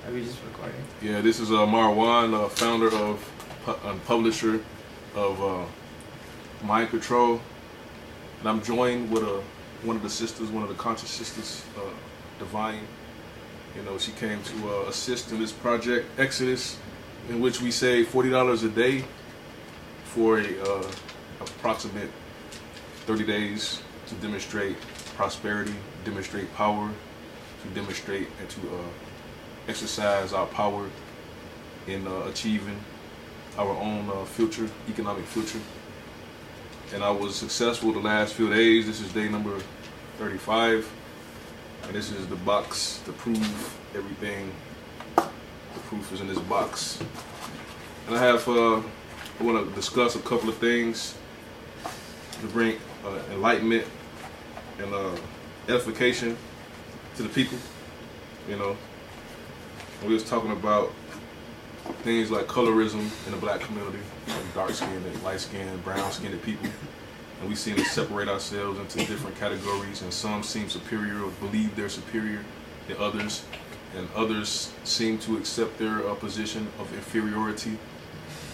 Are we just recording? Yeah, this is Marwan, founder of and publisher of Mind Control, and I'm joined with one of the sisters, one of the conscious sisters, Divine. You know, she came to assist in this project Exodus, in which we save $40 a day for a approximate 30 days to demonstrate prosperity, demonstrate power, to demonstrate and to exercise our power in achieving our own future, economic future. And I was successful the last few days. This is day number 35. And this is the box to prove everything. The proof is in this box. And I want to discuss a couple of things to bring enlightenment and edification to the people. You know, we was talking about things like colorism in the black community, like dark-skinned and light-skinned, brown-skinned people. And we seem to separate ourselves into different categories, and some seem superior or believe they're superior than others, and others seem to accept their position of inferiority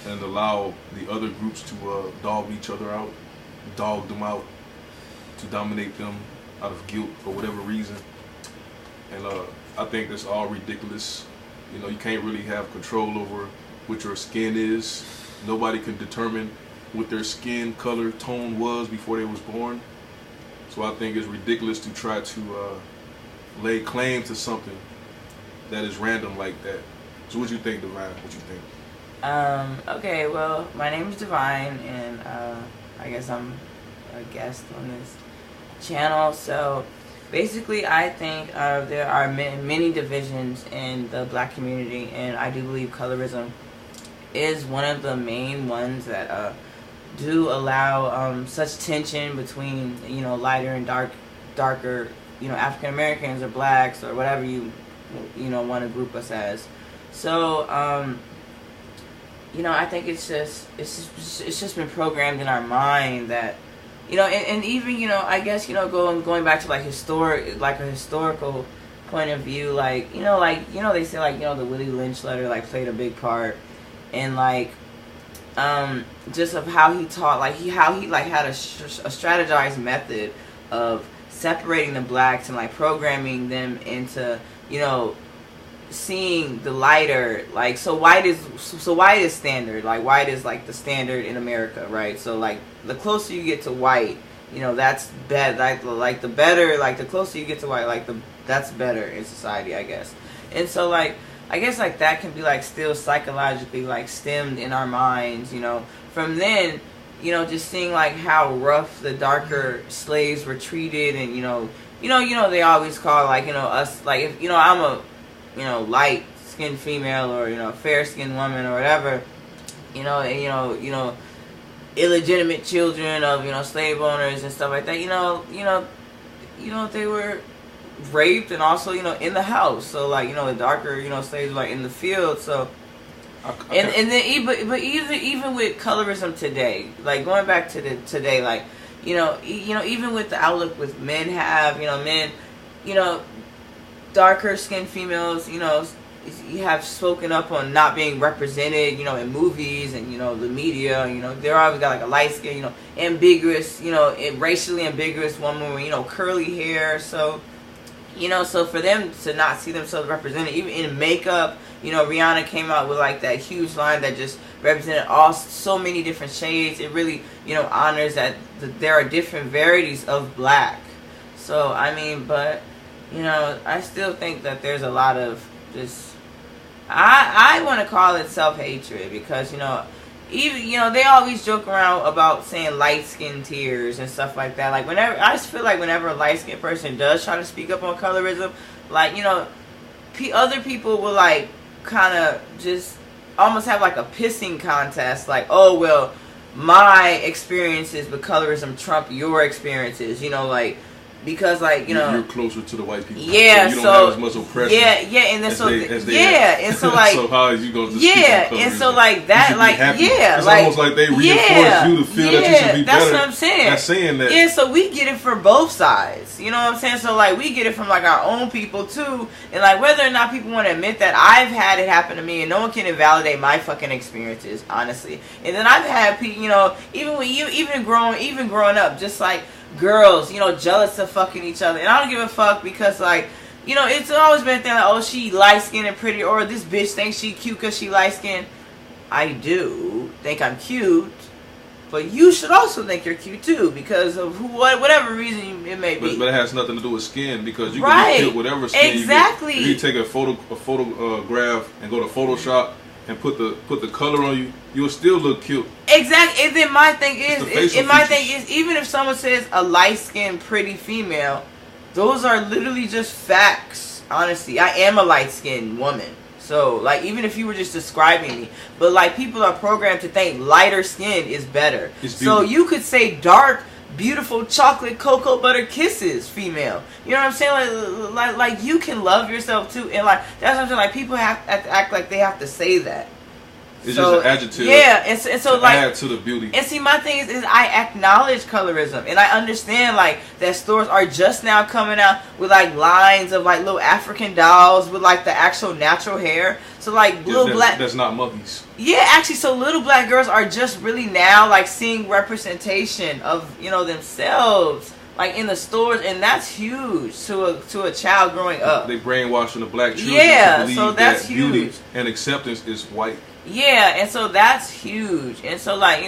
and allow the other groups to dog each other out, dog them out, to dominate them out of guilt for whatever reason. And I think that's all ridiculous. You know, you can't really have control over what your skin is. Nobody can determine what their skin color tone was before they was born. So I think it's ridiculous to try to lay claim to something that is random like that. So what you think, Divine? What you think? Okay, well, my name is Divine, and I guess I'm a guest on this channel. So basically, I think there are many divisions in the black community, and I do believe colorism is one of the main ones that do allow such tension between, you know, lighter and darker, you know, African Americans or blacks or whatever you know want to group us as. So you know, I think it's just been programmed in our mind that, you know, and even, you know, I guess, you know, going back to like a historical point of view, like, you know, they say, like, you know, the Willie Lynch letter like played a big part in like just of how he taught, like how he like had a strategized method of separating the blacks and like programming them into, you know, seeing the lighter, like, so white is standard, like white is like the standard in America, right? So like the closer you get to white, you know, that's bad, like the better, like the closer you get to white, like that's better in society, I guess. And so like I guess like that can be like still psychologically like stemmed in our minds, you know, from then, you know, just seeing like how rough the darker slaves were treated. And you know they always call, like, you know, us, like, if, you know, I'm a, you know, light skinned female, or, you know, fair skinned woman or whatever, you know, and you know illegitimate children of, you know, slave owners and stuff like that, you know they were raped, and also, you know, in the house. So like, you know, the darker, you know, slaves were like in the field. So and then even with colorism today, like going back to today, like, you know, even with the outlook with men have, you know, darker skinned females, you know, you have spoken up on not being represented, you know, in movies and, you know, the media. You know, they're always got like a light skin, you know, ambiguous, you know, racially ambiguous woman with, you know, curly hair. So, you know, so for them to not see themselves represented, even in makeup, you know, Rihanna came out with like that huge line that just represented so many different shades. It really, you know, honors that there are different varieties of black. So, I mean, but, you know, I still think that there's a lot of just, I want to call it self-hatred, because, you know, even, you know, they always joke around about saying light-skinned tears and stuff like that. Like, whenever, I just feel like whenever a light-skinned person does try to speak up on colorism, like, you know, other people will, like, kind of just almost have, like, a pissing contest. Like, oh, well, my experiences with colorism trump your experiences. You know, like, because like you're closer to the white people. Yeah, so you don't have as much oppression. And then as so they and so like so how is you going to and so like that like it's almost like they reinforce you to feel that you should be that's better. What I'm saying. That's saying that. Yeah, so we get it from both sides. You know what I'm saying? So like we get it from like our own people too, and like whether or not people want to admit that I've had it happen to me, and no one can invalidate my fucking experiences, honestly. And then I've had people, even growing up, just like girls, jealous of fucking each other, and I don't give a fuck because like. It's always been a thing like, oh, she light-skinned and pretty, or this bitch thinks she cute because she light-skinned. I do think I'm cute, but you should also think you're cute too because of whatever reason it may be. But it has nothing to do with skin because you can get whatever skin exactly. you get. If you take a photograph and go to Photoshop and put the color on you, you'll still look cute. Exactly. And then my thing is, even if someone says a light-skinned, pretty female. Those are literally just facts, honestly. I am a light-skinned woman. So, like, even if you were just describing me. But, like, people are programmed to think lighter skin is better. So, you could say dark, beautiful chocolate cocoa butter kisses female. You know what I'm saying? Like you can love yourself, too. And, like, that's what I'm saying. Like, people have to act like they have to say that. It's just an adjective. Yeah, and so like add to the beauty. And see, my thing is I acknowledge colorism, and I understand like that stores are just now coming out with like lines of like little African dolls with like the actual natural hair. So like that's not monkeys. Yeah, actually, so little black girls are just really now like seeing representation of themselves. Like in the stores, and that's huge to a child growing up. They brainwashing the black children to believe so that's that huge. Beauty and acceptance is white. Yeah, and so that's huge. And so like,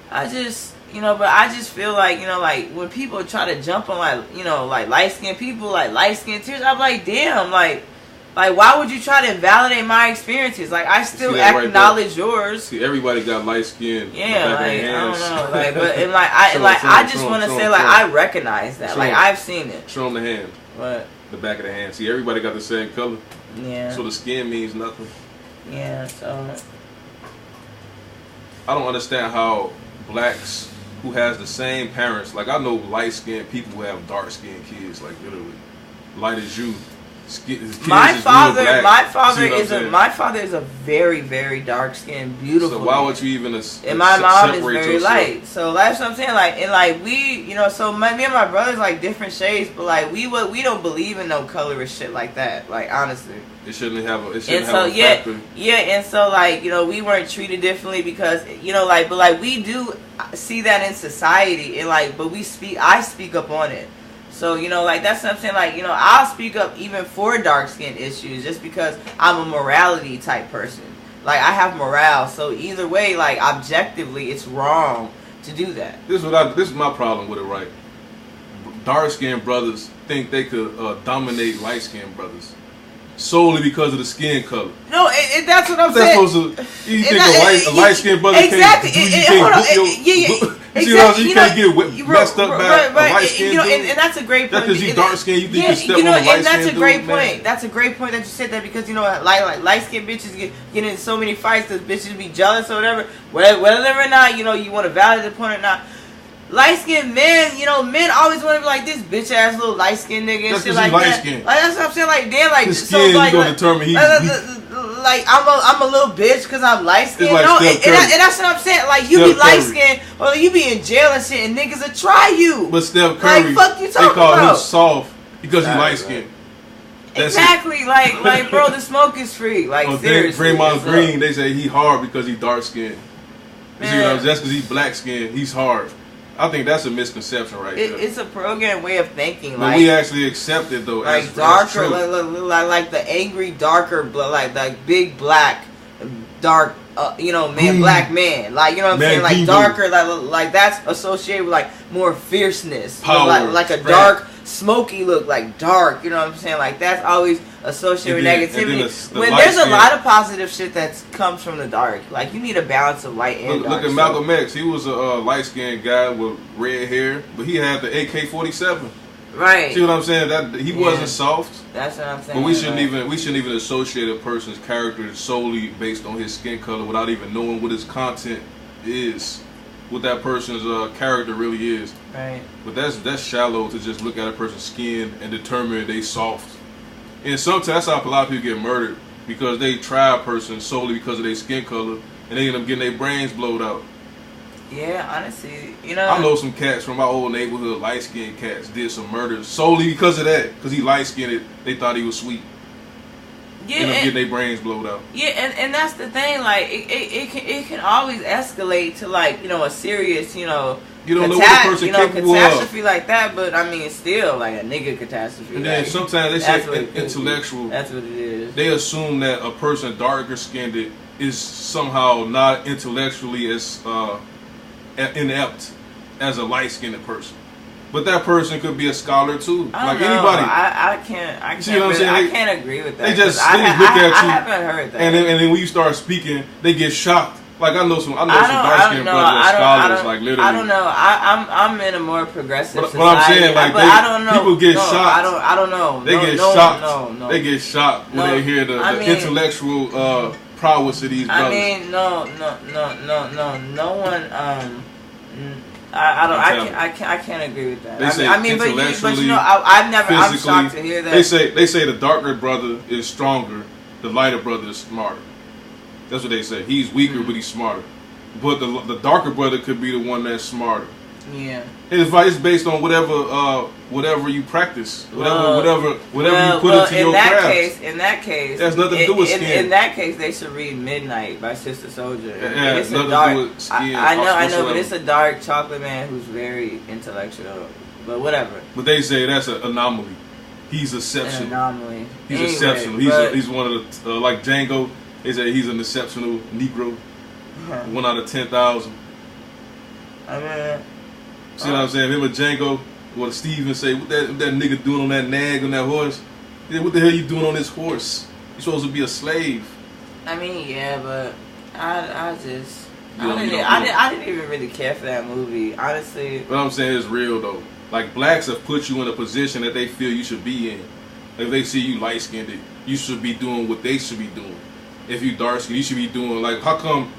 I just but I just feel like, like when people try to jump on like light skinned people, like light skinned tears, I'm like, damn, like why would you try to invalidate my experiences? Like I still acknowledge yours. See, everybody got light skin. Yeah, like I don't know, like but and like I just want to say like I recognize that, like I've seen it. Show them the hand. What? The back of the hand. See, everybody got the same color. Yeah. So the skin means nothing. Yeah. So I don't understand how blacks who has the same parents, like I know light skinned people who have dark skinned kids, like literally light as you. My father is a very, very dark skinned, beautiful. So why would you even? And my mom is very light. So that's what I'm saying. Like and like we, so me and my brothers like different shades, but like we don't believe in no colorist shit like that. Like honestly, it shouldn't have a. Factor. Yeah, and so like we weren't treated differently because but like we do see that in society and like, but I speak up on it. So, like, that's what I'm saying. Like, I'll speak up even for dark skin issues just because I'm a morality type person. Like, I have morale. So, either way, like, objectively, it's wrong to do that. This is my problem with it, right? Dark skinned brothers think they could dominate light skinned brothers solely because of the skin color. No, that's what I'm saying. You think a light skinned brother exactly. You can't get messed up by a light skinned dude? And that's a great point. That's because you dark skinned, you think you step on a light skinned dude. And that's a great point. That's a great point that you said that because, like light skinned bitches get in so many fights because bitches be jealous or whatever. Whether or not, you want to validate the point or not. Light skinned men, men always want to be like this bitch ass little light skinned nigga and shit like that. Like that's what I'm saying. Like damn, like his skin, so like, gonna determine like I'm a little bitch because I'm light skinned. Like and that's what I'm saying. Like you be light skinned or you be in jail and shit, and niggas will try you. But Steph Curry, like fuck you talking they call about? him soft because he light skinned. Exactly, like bro, the smoke is free. Like seriously, Draymond Green, they say he hard because he dark skinned. You see what I'm saying? Just because he black skinned, he's hard. I think that's a misconception right there. It's a programmed way of thinking. But we actually accept it though. Like darker, like the angry, darker, like big black, dark, black man. Like what I'm saying, like darker, like that's associated with like more fierceness, power, like a dark, smoky look, like dark. You know what I'm saying? Like that's always associated with negativity. When there's a lot of positive shit that comes from the dark. Like you need a balance of light and dark. Look at Malcolm X. He was a light skinned guy with red hair, but he had the AK-47. Right. See what I'm saying? That he wasn't soft. That's what I'm saying. But we shouldn't even associate a person's character solely based on his skin color without even knowing what his content is. what that person's character really is. Right. But that's shallow to just look at a person's skin and determine they soft. And sometimes that's how a lot of people get murdered, because they try a person solely because of their skin color, and they end up getting their brains blowed out. Yeah, honestly, I know some cats from my old neighborhood, light-skinned cats, did some murders solely because of that. Because he light-skinned, they thought he was sweet. Yeah, end up getting their brains blowed out. Yeah, and that's the thing. Like, it can always escalate to, like, a serious, you don't know what the person capable catastrophe of. like that. But I mean, still like a nigga catastrophe. And then sometimes they say intellectual. That's what it is. They assume that a person darker skinned is somehow not intellectually as inept as a light skinned person. But that person could be a scholar too, like anybody. I can't I can't agree with that. They just look at you. I haven't heard that. And then when you start speaking, they get shocked. Like I know some dark skinned brothers are scholars, like literally. I don't know. I'm in a more progressive society. But I'm saying, like, I don't know. People get shocked. I don't know. They get shocked. No. They get shocked when they hear the intellectual prowess of these brothers. I mean, no one. I can't agree with that. They say I'm shocked to hear that. They say the darker brother is stronger, the lighter brother is smarter. That's what they say. He's weaker, but he's smarter. But the darker brother could be the one that's smarter. Yeah. And it's based on whatever you practice, whatever you put into your craft. In that case, that's nothing to do with skin. In that case, they should read Midnight by Sister Soldier. Yeah, it's nothing dark, to do with skin. I know, but it's a dark chocolate man who's very intellectual. But whatever. But they say that's an anomaly. He's exceptional. An anomaly. He's exceptional. He's one of the like Django. They say he's an exceptional Negro. 1 out of 10,000. I mean, see what I'm saying? Him and Django, what Steven say, what that nigga doing on that nag on that horse? Yeah, what the hell you doing on this horse? You supposed to be a slave. I mean, yeah, but I didn't even really care for that movie, honestly. What I'm saying is real though. Like blacks have put you in a position that they feel you should be in. If they see you light skinned, you should be doing what they should be doing. If you dark skinned, you should be doing like how come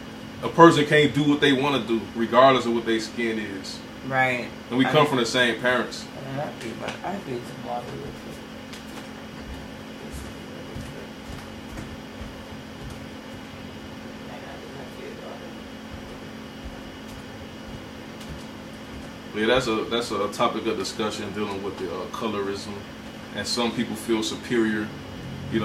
a person can't do what they want to do regardless of what their skin is. Right. And we come from the same parents. I feel some water real quick. Yeah, that's a topic of discussion dealing with the colorism, and some people feel superior.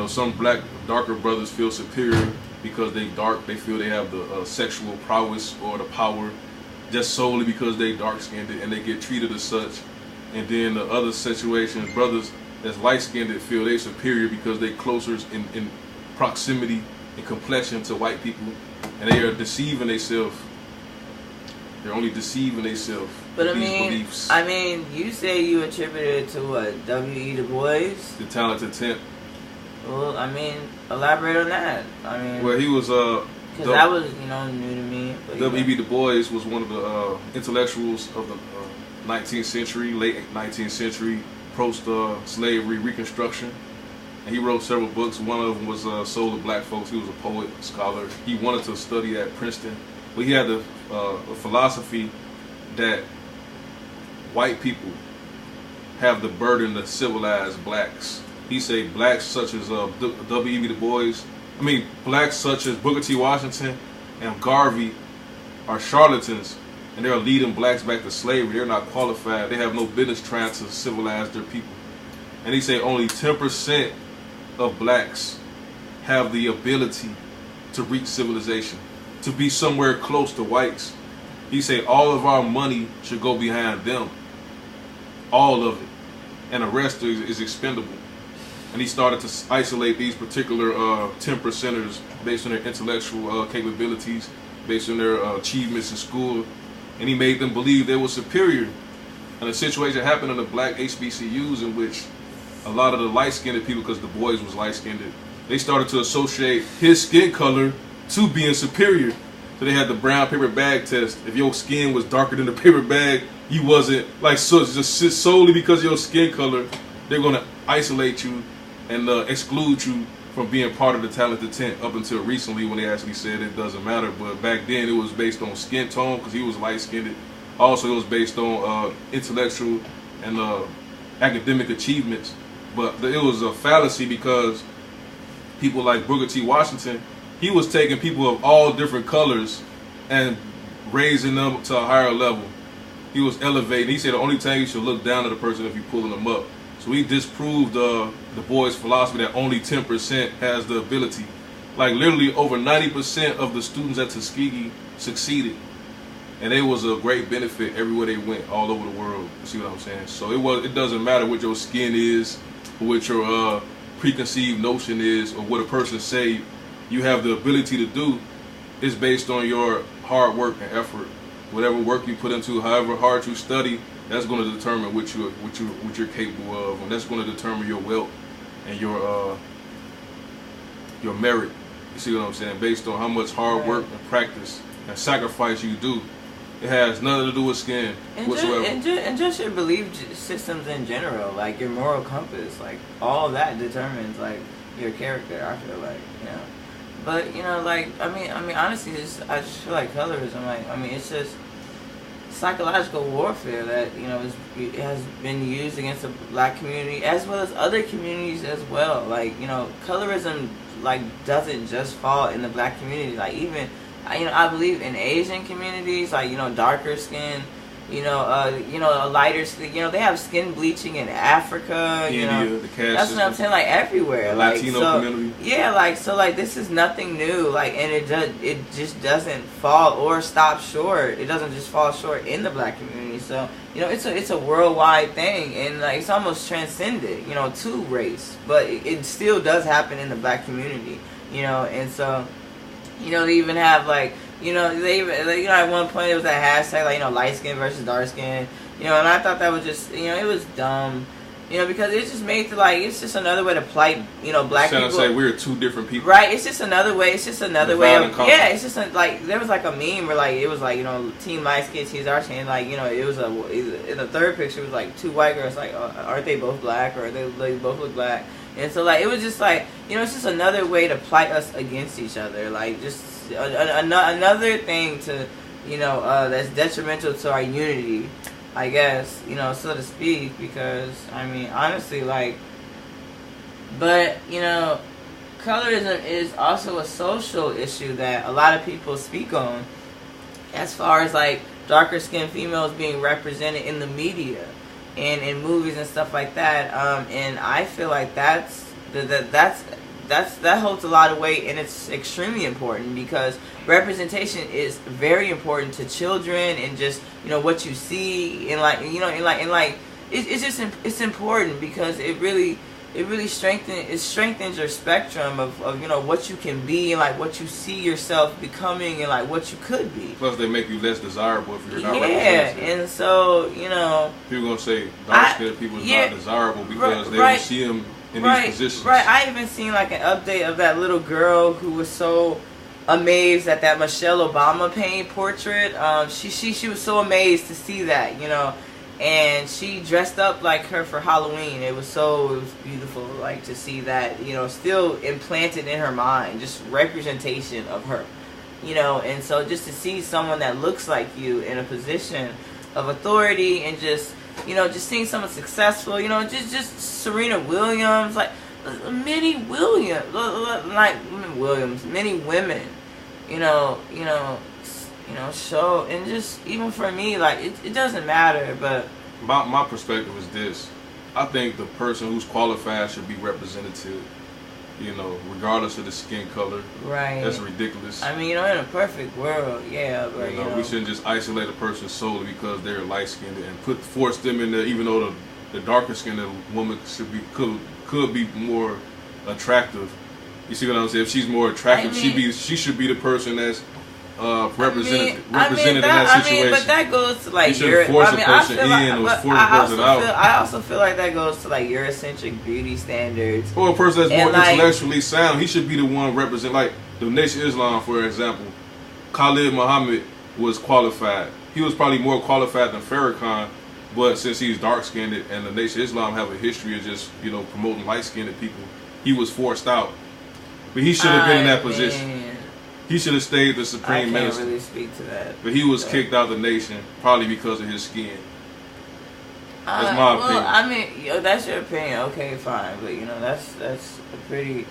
Some black darker brothers feel superior because they dark. They feel they have the sexual prowess or the power, just solely because they dark skinned and they get treated as such. And then the other situations, brothers that's light skinned feel they superior because they closer in proximity and complexion to white people, and they are deceiving themselves. They're only deceiving themselves. But beliefs. I mean, you say you attributed it to what? W.E. Du Bois? The Talented Temp. Well, I mean, elaborate on that. I mean, well, he was because that was new to me. W.E. Du Bois was one of the intellectuals of the 19th century, late 19th century, post-slavery Reconstruction, and he wrote several books. One of them was Soul of Black Folks. He was a poet, scholar. He wanted to study at Princeton, but he had the philosophy that white people have the burden to civilize blacks. He said blacks such as W.E.B. Du Bois, blacks such as Booker T. Washington and Garvey are charlatans, and they're leading blacks back to slavery. They're not qualified. They have no business trying to civilize their people. And he said only 10% of blacks have the ability to reach civilization, to be somewhere close to whites. He said all of our money should go behind them. All of it. And the rest is expendable. And he started to isolate these particular 10%ers based on their intellectual capabilities, based on their achievements in school. And he made them believe they were superior. And a situation happened in the black HBCUs in which a lot of the light-skinned people, because Du Bois was light-skinned, they started to associate his skin color to being superior. So they had the brown paper bag test. If your skin was darker than the paper bag, you wasn't, just solely because of your skin color, they're going to isolate you and exclude you from being part of the talented 10 up until recently when they actually said it doesn't matter. But back then it was based on skin tone because he was light-skinned. Also, it was based on intellectual and academic achievements. But it was a fallacy because people like Booker T. Washington, he was taking people of all different colors and raising them to a higher level. He was elevating. He said the only time you should look down at a person if you're pulling them up. So he disproved the boys' philosophy that only 10% has the ability. Like literally over 90% of the students at Tuskegee succeeded. And it was a great benefit everywhere they went, all over the world. You see what I'm saying? So it doesn't matter what your skin is, or what your preconceived notion is, or what a person say you have the ability to do. It's based on your hard work and effort. Whatever work you put into, however hard you study, that's going to determine what you're capable of, and that's going to determine your wealth and your merit. You see what I'm saying? Based on how much hard work and practice and sacrifice you do. It has nothing to do with skin whatsoever. And just your belief systems in general, like your moral compass, like all that determines like your character. I feel like, you know. But you know, like I mean, honestly, I just feel like colorism. Like, I mean, it's just psychological warfare that, you know, it has been used against the black community as well as other communities as well. Like, you know, colorism like doesn't just fall in the black community. Like even, you know, I believe in Asian communities, like, you know, darker skin, you know, a lighter skin, you know, they have skin bleaching in Africa, you know, the caste that's system, what I'm saying, like everywhere, the like Latino community. Yeah, like so, like this is nothing new, like, and it just doesn't fall or stop short. It doesn't just fall short in the black community. So, you know, it's a worldwide thing, and like it's almost transcended, you know, to race, but it still does happen in the black community, you know, and so. You know, they even have like, you know, they even, like, you know, at one point it was that hashtag, like, you know, light skin versus dark skin, you know, and I thought that was just, you know, it was dumb, you know, because it's just made to like, it's just another way to plight, you know, black people. Say we're two different people. Right, it's just another way, it's just another way of, yeah, it's just like, there was like a meme where like, it was like, you know, team light skin, team dark skin, like, you know, it was in the third picture, it was like two white girls, like, aren't they both black, or they both look black? And so, like, it was just like, you know, it's just another way to plight us against each other. Like, just another thing to, you know, that's detrimental to our unity, I guess, you know, so to speak. Because, I mean, honestly, like, but, you know, colorism is also a social issue that a lot of people speak on. As far as, like, darker skinned females being represented in the media. And in movies and stuff like that, and I feel like that holds a lot of weight, and it's extremely important because representation is very important to children, and just, you know, what you see, and like, you know, and like it's just it's important because it really strengthens your spectrum of you know, what you can be, and like what you see yourself becoming, and like what you could be. Plus, they make you less desirable if you're not represented. Yeah, and so, you know, people gonna say dark-skinned people is not desirable because they don't see them in these positions. Right. I even seen like an update of that little girl who was so amazed at that Michelle Obama painted portrait. She was so amazed to see that, you know. And she dressed up like her for Halloween. It was beautiful, like, to see that, you know, still implanted in her mind, just representation of her, you know. And so just to see someone that looks like you in a position of authority, and just, you know, just seeing someone successful, you know, just Serena Williams, like many women, you know, show, and just even for me, like it doesn't matter. But my perspective is this: I think the person who's qualified should be representative, you know, regardless of the skin color. Right. That's ridiculous. I mean, you know, in a perfect world, yeah, but you know, we shouldn't just isolate a person solely because they're light skinned and force them in there, even though the darker skinned woman could be more attractive. You see what I'm saying? If she's more attractive, I mean, she should be the person that's represented in that situation. But that goes to like you force a person in or force a person out. I also feel like that goes to like Eurocentric beauty standards. Or a person that's more intellectually sound, he should be the one represent. Like the Nation of Islam, for example, Khalid Muhammad was qualified. He was probably more qualified than Farrakhan, but since he's dark skinned and the Nation of Islam have a history of just, you know, promoting light skinned people, he was forced out. But he should have been in that mean, position. He should have stayed the supreme minister. I can't really speak to that. But he was kicked out of the nation probably because of his skin. That's my opinion. I mean, that's your opinion. Okay, fine, but that's a pretty,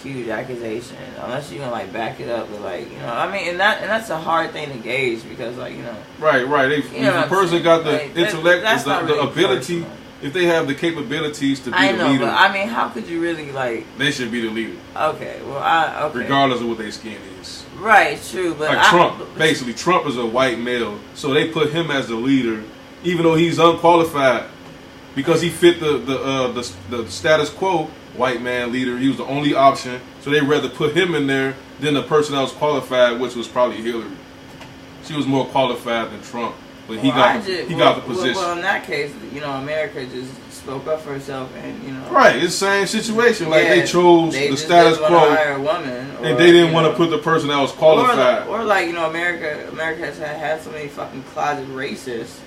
huge accusation. Unless you can like back it up with like, I mean, and that's a hard thing to gauge because like, Right. If a person got the intellect, the really ability, personal. if they have the capabilities to be I the know, leader, but I mean, how could you really like? they should be the leader. Okay, well, okay. Regardless of what their skin is. Right, true, but like Trump, basically, Trump is a white male, so they put him as the leader, even though he's unqualified, because he fit the status quo. White man leader, he was the only option, so they rather put him in there than the person that was qualified, which was probably Hillary. She was more qualified than Trump, but he got the position. Well, in that case, America just spoke up for herself, and right, it's the same situation. Like they chose the status quo, hire a woman, or, and they didn't want to put the person that was qualified. Or like America has had so many fucking closet racists.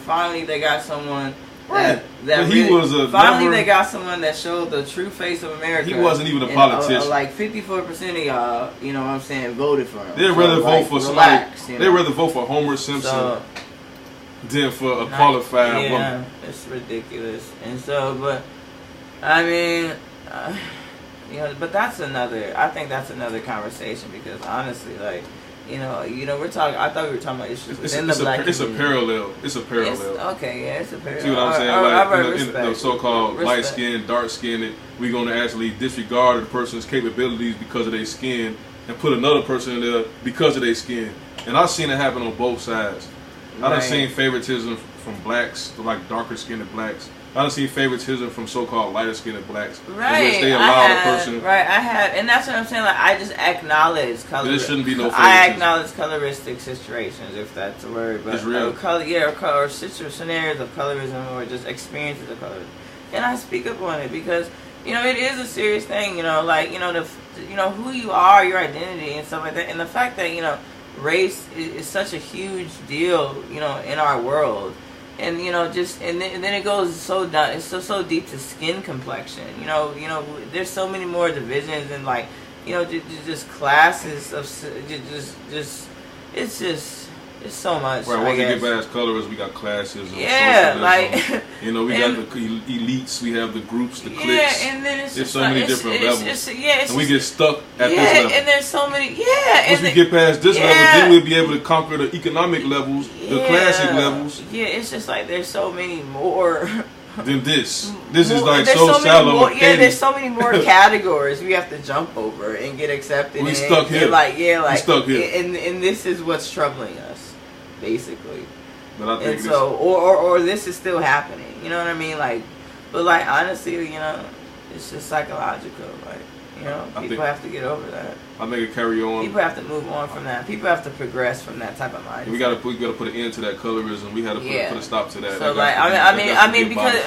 Finally they got someone. Right. Finally, they got someone that showed the true face of America. He wasn't even a politician. Like 54% of y'all, what I'm saying, voted for him. They'd rather vote for somebody. They'd rather vote for Homer Simpson than for a qualified woman. It's ridiculous. And so, but I mean, but that's another. I think that's another conversation because honestly, like. We're talking. I thought we were talking about issues within the black community. It's a parallel. Okay, yeah, it's a parallel. See what I'm saying? Like in the so-called light skin, dark skinned, we're gonna actually disregard a person's capabilities because of their skin and put another person in there because of their skin. And I've seen it happen on both sides. I've seen favoritism from blacks to like darker skinned blacks. I don't see favoritism from so-called lighter-skinned blacks. Right. In which they allow a person. Right, I have. And that's what I'm saying. Like, I just acknowledge color. There shouldn't be no favoritism. I acknowledge coloristic situations, if that's a word. But it's real. Or scenarios of colorism or just experiences of colorism. And I speak up on it because, it is a serious thing, who you are, your identity and stuff like that. And the fact that, race is such a huge deal, in our world. And and then it goes so down. It's so deep to skin complexion. There's so many more divisions and like just classes of it's so much. Right. Once you get past colorism, we got classes. Yeah, like we got the elites. We have the groups, the cliques. Yeah, and then there's so many different levels. And we get stuck at this level. And there's so many. Once we get past this level, then we'll be able to conquer the economic levels, the classic levels. Yeah, it's just like there's so many more. Than this. This is like so shallow. There's so many more categories we have to jump over and get accepted. We stuck here. We stuck here. And this is what's troubling us, basically. But I think or this is still happening. You know what I mean? Like, but like honestly, it's just psychological. Like, people have to get over that. I think it carry on. People have to move on from that. People have to progress from that type of mindset. We gotta put an end to that colorism. We had to put a stop to that. So like,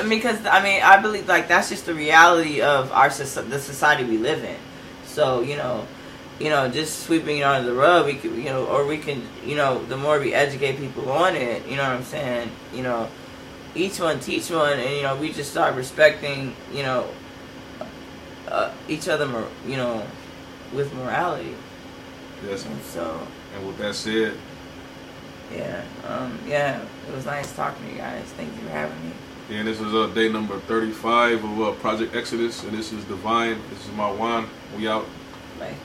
because I believe like that's just the reality of the society we live in. So just sweeping it under the rug, we could, or we can, the more we educate people on it, you know what I'm saying, each one teach one, and we just start respecting, each other, with morality. Yes. And with that said, it was nice talking to you guys. Thank you for having me. Yeah, and this is day number 35 of Project Exodus, and this is Divine. This is my Juan. We out. Bye.